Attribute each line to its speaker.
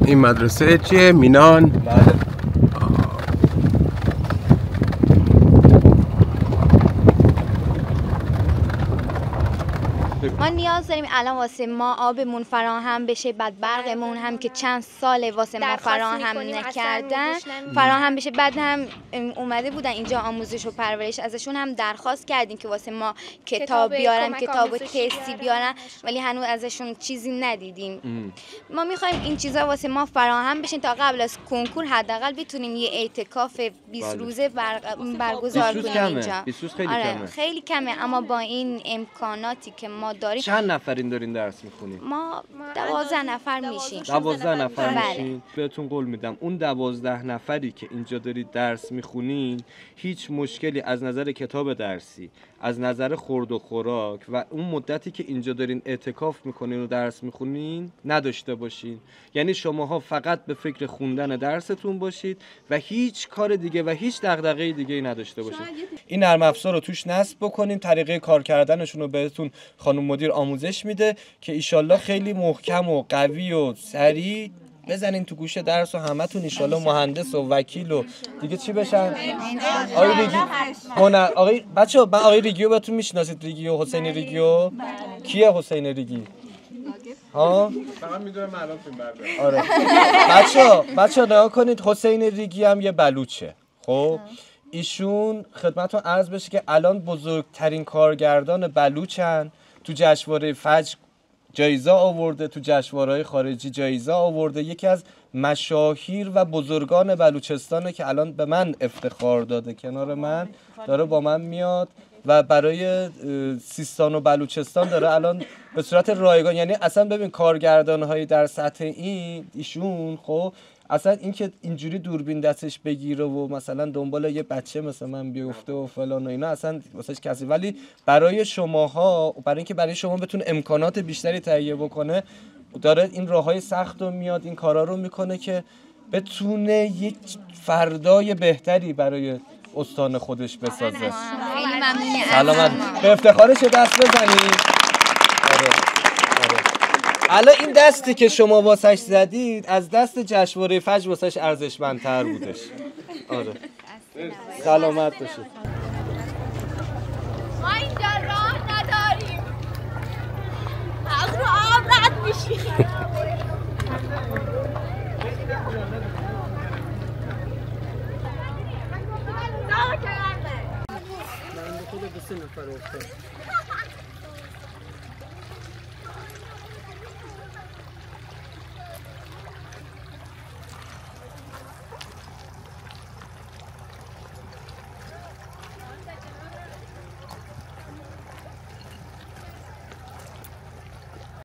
Speaker 1: این مدرسه چیه؟ مینان؟
Speaker 2: بله.
Speaker 3: ما نیاز داریم الان واسه ما آبمون فراهم بشه، بعد برقمون هم که چند سال واسه ما فراهم نکردن فراهم بشه. بعد هم اومده بودن اینجا آموزش و پرورش، ازشون هم درخواست کردیم که واسه ما کتاب بیارن، کتاب و تستی بیارن، ولی هنوز ازشون چیزی ندیدیم. ما میخوایم این چیزا واسه ما فراهم بشه تا قبل از کنکور حداقل بتونیم یه اعتکاف 20 روزه برگزار کنیم اینجا.
Speaker 2: 20 روز خیلی کمه.
Speaker 3: خیلی کمه، اما با این امکاناتی که ما داریم.
Speaker 2: چند نفرین دارین درس میخونین؟
Speaker 3: ما 12 نفر میشیم.
Speaker 2: 12 نفر
Speaker 3: بله.
Speaker 2: میشین. بهتون قول میدم اون 12 نفری که اینجا دارید درس میخونین هیچ مشکلی از نظر کتاب درسی، از نظر خورد و خوراک و اون مدتی که اینجا دارین اعتکاف میکنین و درس میخونین نداشته باشین. یعنی شماها فقط به فکر خوندن درستون باشید و هیچ کار دیگه و هیچ دغدغه دیگه ای نداشته باشید. این نرم افزار رو توش نصب بکنین، طریقه کار کردنشون رو بهتون خانم مدیر آموزش میده که ایشالله خیلی محکم و قوی و سریع بزنین تو گوش درس و همتون ایشالله مهندس و وکیل و دیگه چی بشن. آقای ریگی هنر آقای بچه‌ها، من آقای ریگیو بهتون میشناسید؟ ریگیو، حسین ریگیو. کیه حسین ریگی؟ ها
Speaker 1: فقط میدونم الان فیلم برداره.
Speaker 2: آره بچه‌ها نگاه کنید، حسین ریگی هم یه بلوچه. خب ایشون خدمتتون عرض بشه که الان بزرگترین کارگردان بلوچن، تو جشنواره فجر جایزه آورده، تو جشنواره‌های خارجی جایزه آورده، یکی از مشاهیر و بزرگان بلوچستانه که الان به من افتخار داده، کنار من داره با من میاد و برای سیستان و بلوچستان داره الان به صورت رایگان، یعنی اصلا ببین کارگردان‌های در سطح ایشون خب اصلا اینکه اینجوری دوربین دستش بگیره و مثلا دنبال یه بچه مثل من بیفته و فلان و اینا اصلا واسش کسی، ولی برای شماها، برای اینکه برای شما بتونه امکانات بیشتری تهیه بکنه داره این راههای سخت رو میاد، این کارا رو میکنه که بتونه یک فردای بهتری برای استان خودش بسازه.
Speaker 3: خیلی ممنونی.
Speaker 2: سلامت. به افتخارش دست بزنید. آره. الان این دستی که شما واسش زدید از دست جشنواره فجر واسش ارزشمندتر بودش. آره. سلامت باشید.
Speaker 4: ما اینجا راه نداریم، از رو آب رد میشیم.
Speaker 5: من به خود 2 نفر افتاد.